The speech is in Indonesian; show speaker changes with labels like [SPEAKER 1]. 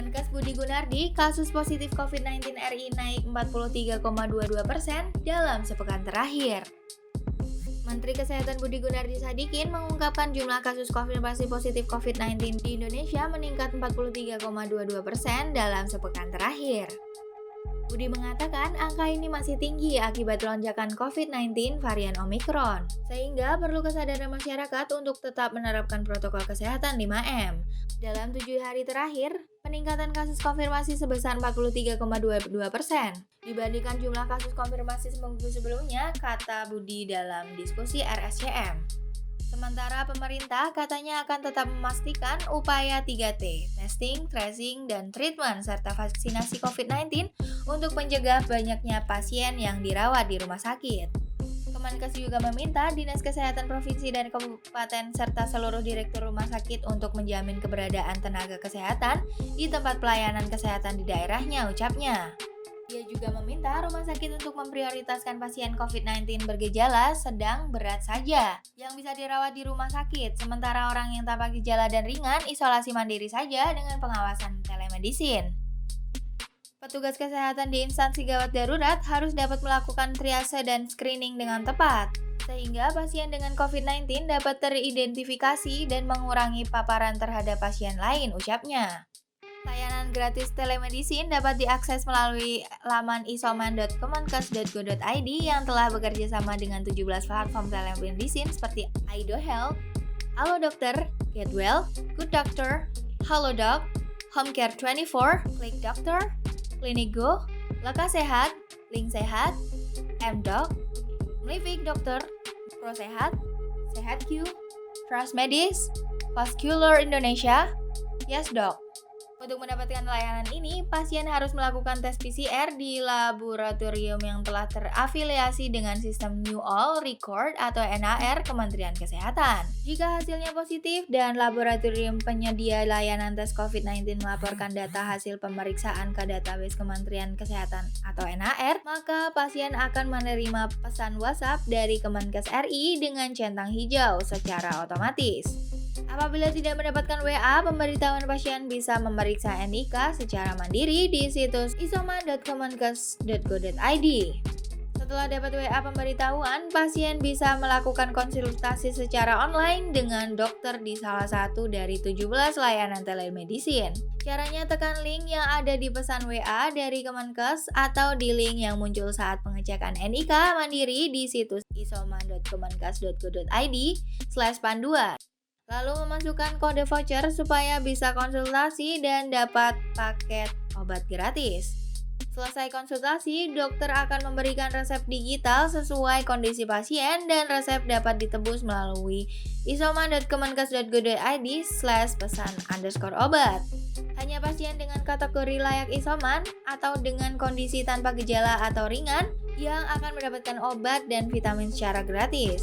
[SPEAKER 1] Kemenkes Budi Gunardi, kasus positif COVID-19 RI naik 43,22% dalam sepekan terakhir. Menteri Kesehatan Budi Gunardi Sadikin mengungkapkan jumlah kasus konfirmasi positif COVID-19 di Indonesia meningkat 43,22% dalam sepekan terakhir. Budi mengatakan angka ini masih tinggi akibat lonjakan COVID-19 varian Omicron, sehingga perlu kesadaran masyarakat untuk tetap menerapkan protokol kesehatan 5M. Dalam 7 hari terakhir, peningkatan kasus konfirmasi sebesar 43,22% dibandingkan jumlah kasus konfirmasi seminggu sebelumnya, kata Budi dalam diskusi RSCM. Sementara pemerintah katanya akan tetap memastikan upaya 3T, testing, tracing, dan treatment, serta vaksinasi COVID-19 untuk mencegah banyaknya pasien yang dirawat di rumah sakit. Kemenkes juga meminta Dinas Kesehatan Provinsi dan Kabupaten serta seluruh direktur rumah sakit untuk menjamin keberadaan tenaga kesehatan di tempat pelayanan kesehatan di daerahnya, ucapnya. Dia juga meminta rumah sakit untuk memprioritaskan pasien COVID-19 bergejala sedang berat saja yang bisa dirawat di rumah sakit, sementara orang yang tanpa gejala dan ringan isolasi mandiri saja dengan pengawasan telemedicine. Petugas kesehatan di instansi gawat darurat harus dapat melakukan triase dan screening dengan tepat, sehingga pasien dengan COVID-19 dapat teridentifikasi dan mengurangi paparan terhadap pasien lain, ucapnya. Layanan gratis telemedicine dapat diakses melalui laman isoman.kemenkes.go.id yang telah bekerja sama dengan 17 platform telemedicine seperti Aido Health, Halo Dokter, Get Well, Good Doctor, Halodoc, Home Care 24, Klik Dokter, Klinik Go, Leka Sehat, Link Sehat, Mdoc, Mlivik Dokter, Pro Sehat, SehatQ, Trust Medis, Vascular Indonesia, YesDoc. Untuk mendapatkan layanan ini, pasien harus melakukan tes PCR di laboratorium yang telah terafiliasi dengan sistem New All Record atau NAR Kementerian Kesehatan. Jika hasilnya positif dan laboratorium penyedia layanan tes COVID-19 melaporkan data hasil pemeriksaan ke database Kementerian Kesehatan atau NAR, maka pasien akan menerima pesan WhatsApp dari Kemenkes RI dengan centang hijau secara otomatis. Apabila tidak mendapatkan WA, pemberitahuan pasien bisa memeriksa NIK secara mandiri di situs isoman.kemenkes.go.id. Setelah dapat WA pemberitahuan, pasien bisa melakukan konsultasi secara online dengan dokter di salah satu dari 17 layanan telemedicine. Caranya tekan link yang ada di pesan WA dari Kemenkes atau di link yang muncul saat pengecekan NIK mandiri di situs isoman.kemenkes.go.id/panduan. Lalu memasukkan kode voucher supaya bisa konsultasi dan dapat paket obat gratis. Selesai konsultasi, dokter akan memberikan resep digital sesuai kondisi pasien dan resep dapat ditebus melalui isoman.kemenkes.go.id/pesan_obat. Hanya pasien dengan kategori layak isoman atau dengan kondisi tanpa gejala atau ringan yang akan mendapatkan obat dan vitamin secara gratis.